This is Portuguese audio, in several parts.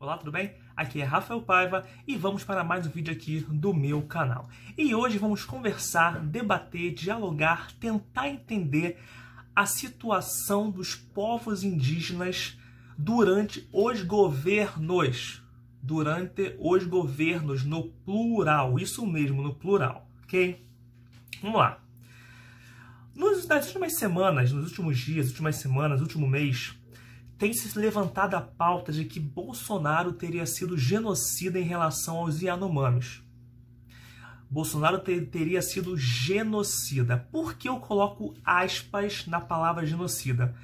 Olá, tudo bem? Aqui é Rafael Paiva e vamos para mais um vídeo aqui do meu canal. E hoje vamos conversar, debater, dialogar, tentar entender a situação dos povos indígenas durante os governos. Durante os governos, no plural, isso mesmo, no plural, ok? Vamos lá. Nas últimas semanas, nos últimos dias, últimas semanas, último mês, tem se levantado a pauta de que Bolsonaro teria sido genocida em relação aos Yanomamis. Bolsonaro teria sido genocida. Por que eu coloco aspas na palavra genocida?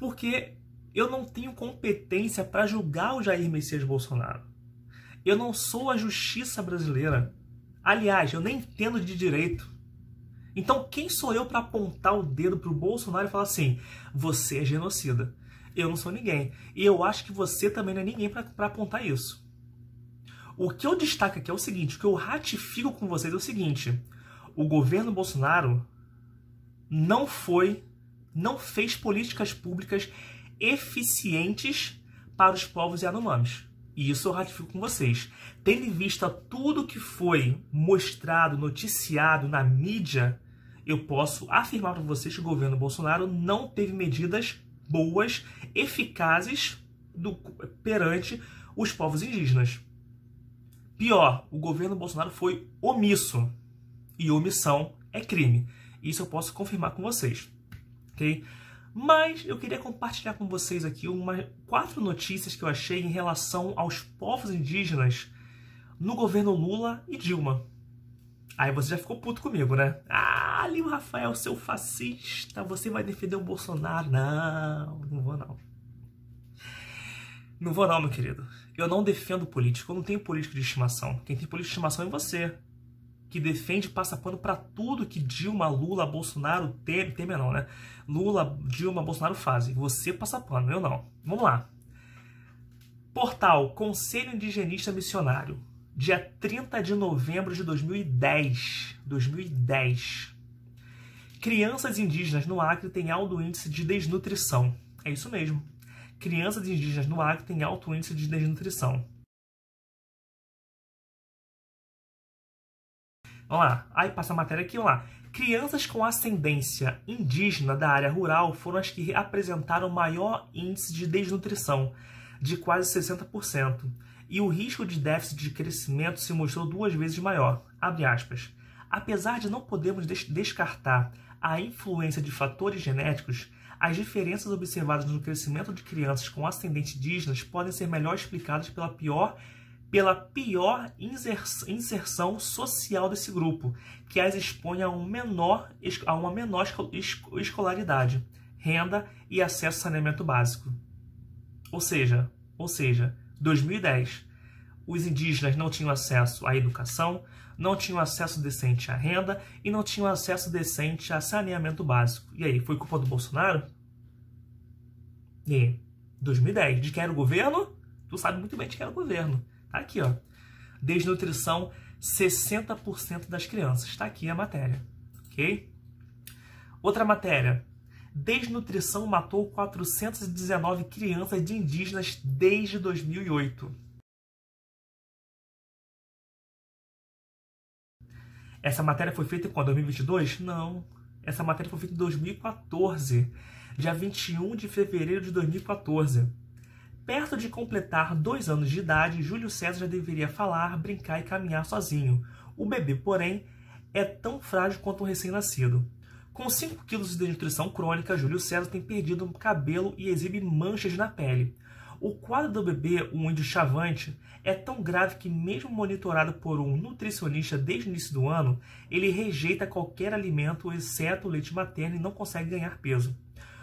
Porque eu não tenho competência para julgar o Jair Messias Bolsonaro. Eu não sou a justiça brasileira. Aliás, eu nem entendo de direito. Então, quem sou eu para apontar o dedo para o Bolsonaro e falar assim, você é genocida? Eu não sou ninguém. E eu acho que você também não é ninguém para apontar isso. O que eu destaco aqui é o seguinte, o que eu ratifico com vocês é o seguinte, o governo Bolsonaro não fez políticas públicas eficientes para os povos Yanomamis. E isso eu ratifico com vocês. Tendo em vista tudo que foi mostrado, noticiado na mídia, eu posso afirmar para vocês que o governo Bolsonaro não teve medidas boas, eficazes perante os povos indígenas. Pior, o governo Bolsonaro foi omisso. E omissão é crime. Isso eu posso confirmar com vocês. Ok? Mas eu queria compartilhar com vocês aqui 4 notícias que eu achei em relação aos povos indígenas no governo Lula e Dilma. Aí você já ficou puto comigo, né? Ah, ali o Rafael, seu fascista, você vai defender o Bolsonaro. Não, não vou não. Não vou não, meu querido. Eu não defendo político, eu não tenho político de estimação. Quem tem político de estimação é você, que defende e passa pano pra tudo que Dilma, Lula, Bolsonaro, Temer não, né? Lula, Dilma, Bolsonaro fazem. Você passa pano, eu não. Vamos lá. Portal Conselho Indigenista Missionário. Dia 30 de novembro de 2010. Crianças indígenas no Acre têm alto índice de desnutrição. É isso mesmo. Crianças indígenas no Acre têm alto índice de desnutrição. Vamos lá. Aí passa a matéria aqui, vamos lá. Crianças com ascendência indígena da área rural foram as que apresentaram maior índice de desnutrição, de quase 60%. E o risco de déficit de crescimento se mostrou 2 vezes maior. Abre aspas. Apesar de não podermos descartar a influência de fatores genéticos, as diferenças observadas no crescimento de crianças com ascendentes indígenas podem ser melhor explicadas pela pior inserção social desse grupo, que as expõe a uma menor escolaridade, renda e acesso a saneamento básico. Ou seja, 2010, os indígenas não tinham acesso à educação, não tinham acesso decente à renda e não tinham acesso decente a saneamento básico. E aí, foi culpa do Bolsonaro? E 2010, de quem era o governo? Tu sabe muito bem de quem era o governo. Tá aqui, ó. Desnutrição, 60% das crianças. Está aqui a matéria, ok? Outra matéria. Desnutrição matou 419 crianças de indígenas desde 2008. Essa matéria foi feita em 2022? Não. Essa matéria foi feita em 2014. Dia 21 de fevereiro de 2014. Perto de completar 2 anos de idade, Júlio César já deveria falar, brincar e caminhar sozinho. O bebê, porém, é tão frágil quanto um recém-nascido. Com 5 quilos de desnutrição crônica, Júlio César tem perdido cabelo e exibe manchas na pele. O quadro do bebê, um índio chavante, é tão grave que, mesmo monitorado por um nutricionista desde o início do ano, ele rejeita qualquer alimento, exceto o leite materno, e não consegue ganhar peso.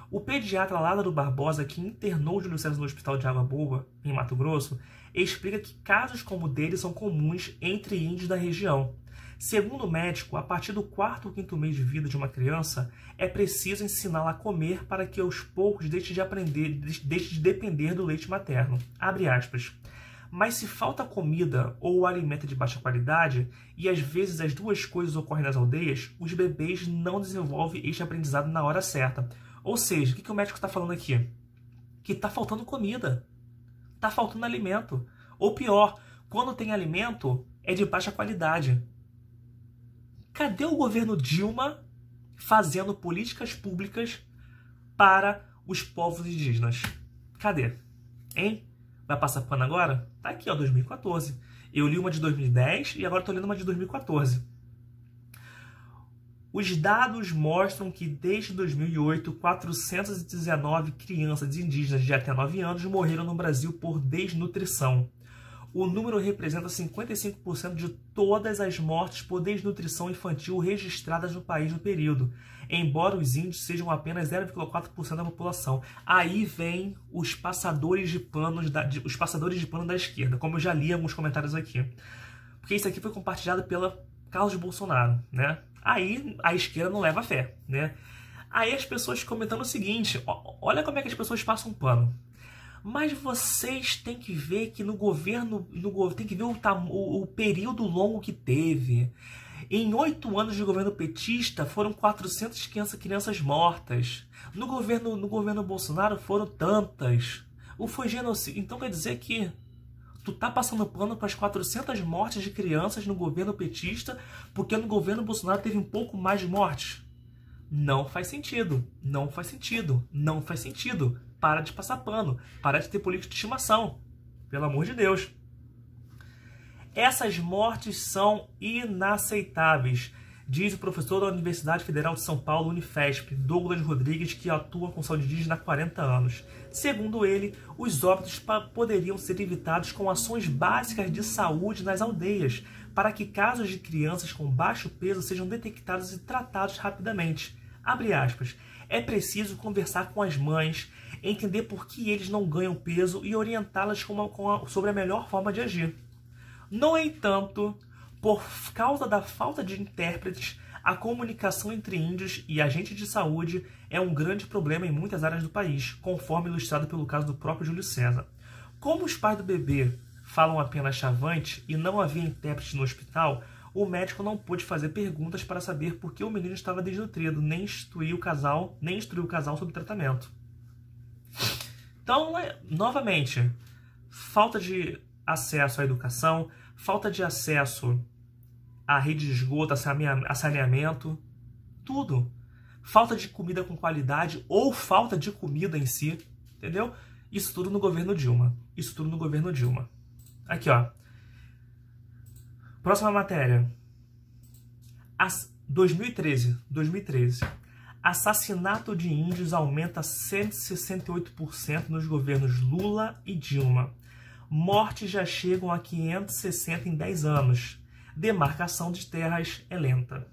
O pediatra Lázaro Barbosa, que internou Júlio César no Hospital de Água Boa, em Mato Grosso, explica que casos como o dele são comuns entre índios da região. Segundo o médico, a partir do 4º ou 5º mês de vida de uma criança, é preciso ensiná-la a comer para que aos poucos deixe de depender do leite materno. Abre aspas. Mas se falta comida ou o alimento é de baixa qualidade, e às vezes as duas coisas ocorrem nas aldeias, os bebês não desenvolvem este aprendizado na hora certa. Ou seja, o que o médico está falando aqui? Que está faltando comida, está faltando alimento. Ou pior, quando tem alimento, é de baixa qualidade. Cadê o governo Dilma fazendo políticas públicas para os povos indígenas? Cadê? Hein? Vai passar pano agora? Tá aqui, ó, 2014. Eu li uma de 2010 e agora estou lendo uma de 2014. Os dados mostram que desde 2008, 419 crianças indígenas de até 9 anos morreram no Brasil por desnutrição. O número representa 55% de todas as mortes por desnutrição infantil registradas no país no período, embora os índios sejam apenas 0,4% da população. Aí vem os passadores de pano da esquerda, como eu já li em alguns comentários aqui. Porque isso aqui foi compartilhado pela Carlos Bolsonaro, né? Aí a esquerda não leva fé, né? Aí as pessoas comentando o seguinte, olha como é que as pessoas passam pano. Mas vocês têm que ver que no governo tem que ver o período longo que teve. Em 8 anos de governo petista foram 400 crianças mortas. No governo Bolsonaro foram tantas. Foi genocídio. Então quer dizer que tu tá passando pano para as 400 mortes de crianças no governo petista, porque no governo Bolsonaro teve um pouco mais de mortes? Não faz sentido. Não faz sentido. Não faz sentido. Para de passar pano. Para de ter política de estimação. Pelo amor de Deus. Essas mortes são inaceitáveis, diz o professor da Universidade Federal de São Paulo, Unifesp, Douglas Rodrigues, que atua com saúde indígena há 40 anos. Segundo ele, os óbitos poderiam ser evitados com ações básicas de saúde nas aldeias, para que casos de crianças com baixo peso sejam detectados e tratados rapidamente. Abre aspas. É preciso conversar com as mães, entender por que eles não ganham peso e orientá-las sobre a melhor forma de agir. No entanto, por causa da falta de intérpretes, a comunicação entre índios e agentes de saúde é um grande problema em muitas áreas do país, conforme ilustrado pelo caso do próprio Júlio César. Como os pais do bebê falam apenas chavante e não havia intérprete no hospital, o médico não pôde fazer perguntas para saber por que o menino estava desnutrido, nem instruiu o casal sobre o tratamento. Então, novamente, falta de acesso à educação, falta de acesso à rede de esgoto, a saneamento, tudo. Falta de comida com qualidade ou falta de comida em si, entendeu? Isso tudo no governo Dilma. Isso tudo no governo Dilma. Aqui, ó. Próxima matéria. 2013. Assassinato de índios aumenta 168% nos governos Lula e Dilma. Mortes já chegam a 560 em 10 anos. Demarcação de terras é lenta.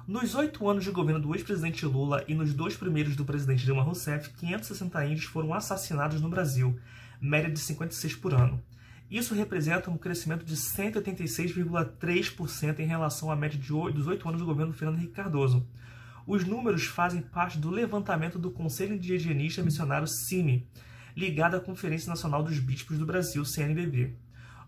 Nos 8 anos de governo do ex-presidente Lula e nos 2 primeiros do presidente Dilma Rousseff, 560 índios foram assassinados no Brasil, média de 56 por ano. Isso representa um crescimento de 186,3% em relação à média dos 8 anos do governo Fernando Henrique Cardoso. Os números fazem parte do levantamento do Conselho Indigenista Missionário CIMI, ligado à Conferência Nacional dos Bispos do Brasil, CNBB.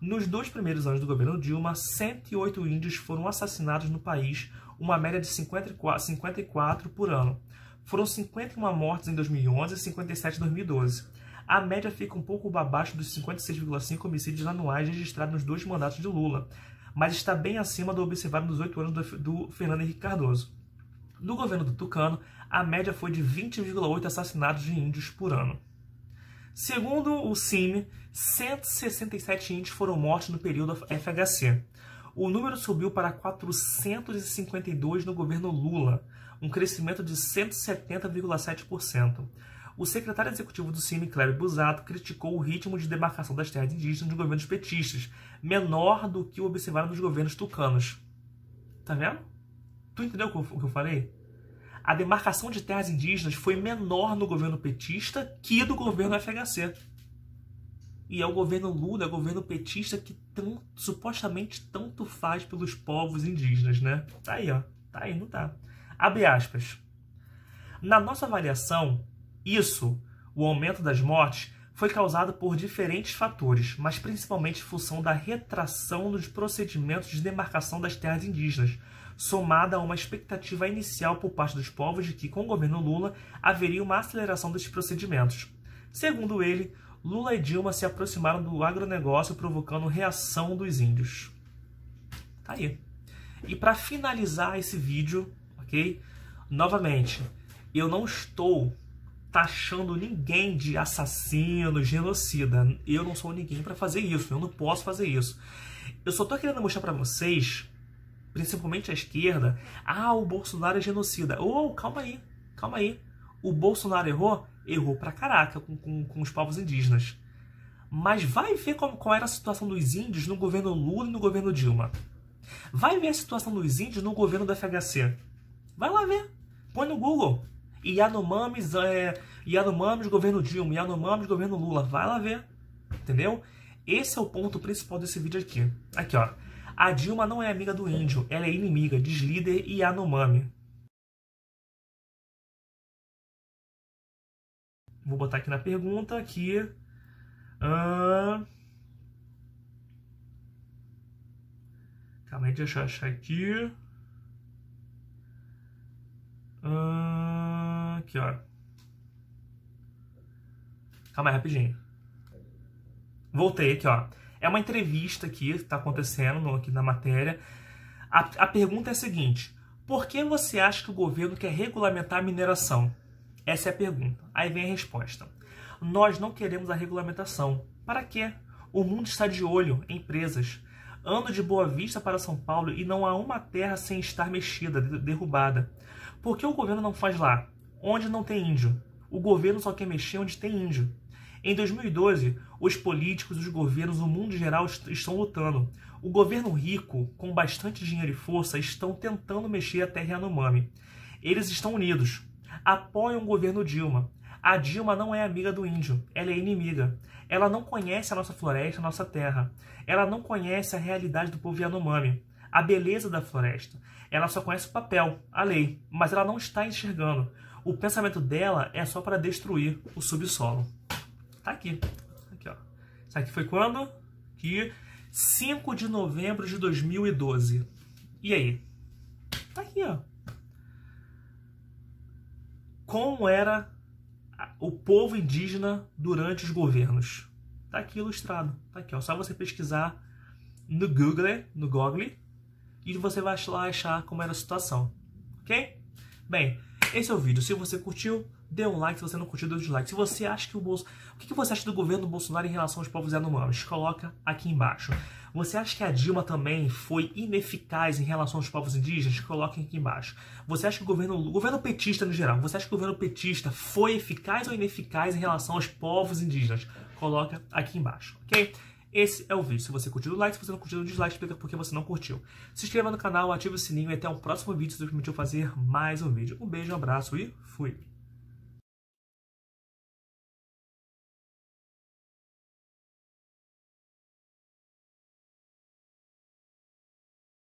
Nos 2 primeiros anos do governo Dilma, 108 índios foram assassinados no país, uma média de 54 por ano. Foram 51 mortes em 2011 e 57 em 2012. A média fica um pouco abaixo dos 56,5 homicídios anuais registrados nos 2 mandatos de Lula, mas está bem acima do observado nos 8 anos do Fernando Henrique Cardoso. No governo do Tucano, a média foi de 20,8 assassinatos de índios por ano. Segundo o CIMI, 167 índios foram mortos no período FHC. O número subiu para 452 no governo Lula, um crescimento de 170,7%. O secretário executivo do CIMI, Cléber Busato, criticou o ritmo de demarcação das terras indígenas dos governos petistas, menor do que o observado nos governos tucanos. Tá vendo? Tu entendeu o que eu falei? A demarcação de terras indígenas foi menor no governo petista que do governo FHC. E é o governo Lula, é o governo petista que supostamente tanto faz pelos povos indígenas, né? Tá aí, ó. Tá aí, não tá? Abre aspas. Na nossa avaliação, o aumento das mortes, foi causado por diferentes fatores, mas principalmente em função da retração dos procedimentos de demarcação das terras indígenas, somada a uma expectativa inicial por parte dos povos de que, com o governo Lula, haveria uma aceleração desses procedimentos. Segundo ele, Lula e Dilma se aproximaram do agronegócio, provocando reação dos índios. Tá aí. E para finalizar esse vídeo, ok? Novamente, eu não estou taxando ninguém de assassino, genocida. Eu não sou ninguém para fazer isso. Eu não posso fazer isso. Eu só tô querendo mostrar para vocês, principalmente a esquerda, o Bolsonaro é genocida. Calma aí, calma aí. O Bolsonaro errou? Errou pra caraca com os povos indígenas. Mas vai ver qual era a situação dos índios no governo Lula e no governo Dilma. Vai ver a situação dos índios no governo da FHC. Vai lá ver. Põe no Google. Yanomamis, governo Dilma, Yanomamis, governo Lula. Vai lá ver. Entendeu? Esse é o ponto principal desse vídeo aqui. Aqui, ó. A Dilma não é amiga do índio. Ela é inimiga, diz líder Yanomami. Vou botar aqui na pergunta aqui. Calma aí, deixa eu achar aqui. Aqui, ó. Calma aí, rapidinho. Voltei aqui, ó. É uma entrevista aqui que está acontecendo aqui na matéria. A pergunta é a seguinte: por que você acha que o governo quer regulamentar a mineração? Essa é a pergunta. Aí vem a resposta. Nós não queremos a regulamentação. Para quê? O mundo está de olho em empresas. Ando de Boa Vista para São Paulo e não há uma terra sem estar mexida, derrubada. Por que o governo não faz lá? Onde não tem índio. O governo só quer mexer onde tem índio. Em 2012, os políticos, os governos, o mundo em geral estão lutando. O governo rico, com bastante dinheiro e força, estão tentando mexer a terra Yanomami. Eles estão unidos. Apoiam o governo Dilma. A Dilma não é amiga do índio, ela é inimiga. Ela não conhece a nossa floresta, a nossa terra. Ela não conhece a realidade do povo Yanomami, a beleza da floresta. Ela só conhece o papel, a lei, mas ela não está enxergando. O pensamento dela é só para destruir o subsolo. Tá aqui. Aqui, ó. Isso aqui foi quando? Aqui, 5 de novembro de 2012. E aí? Tá aqui, ó. Como era o povo indígena durante os governos. Tá aqui ilustrado. Tá aqui, ó. Só você pesquisar no Google, e você vai lá achar como era a situação. Ok? Bem, esse é o vídeo. Se você curtiu, dê um like. Se você não curtiu, dê um dislike. Se você acha que o que você acha do governo Bolsonaro em relação aos povos Yanomamis? Coloca aqui embaixo. Você acha que a Dilma também foi ineficaz em relação aos povos indígenas? Coloque aqui embaixo. Você acha que o governo petista no geral, você acha que o governo petista foi eficaz ou ineficaz em relação aos povos indígenas? Coloca aqui embaixo, ok? Esse é o vídeo. Se você curtiu, o like. Se você não curtiu, o dislike. Explica por que você não curtiu. Se inscreva no canal, ative o sininho e até o próximo vídeo se Deus permitiu fazer mais um vídeo. Um beijo, um abraço e fui!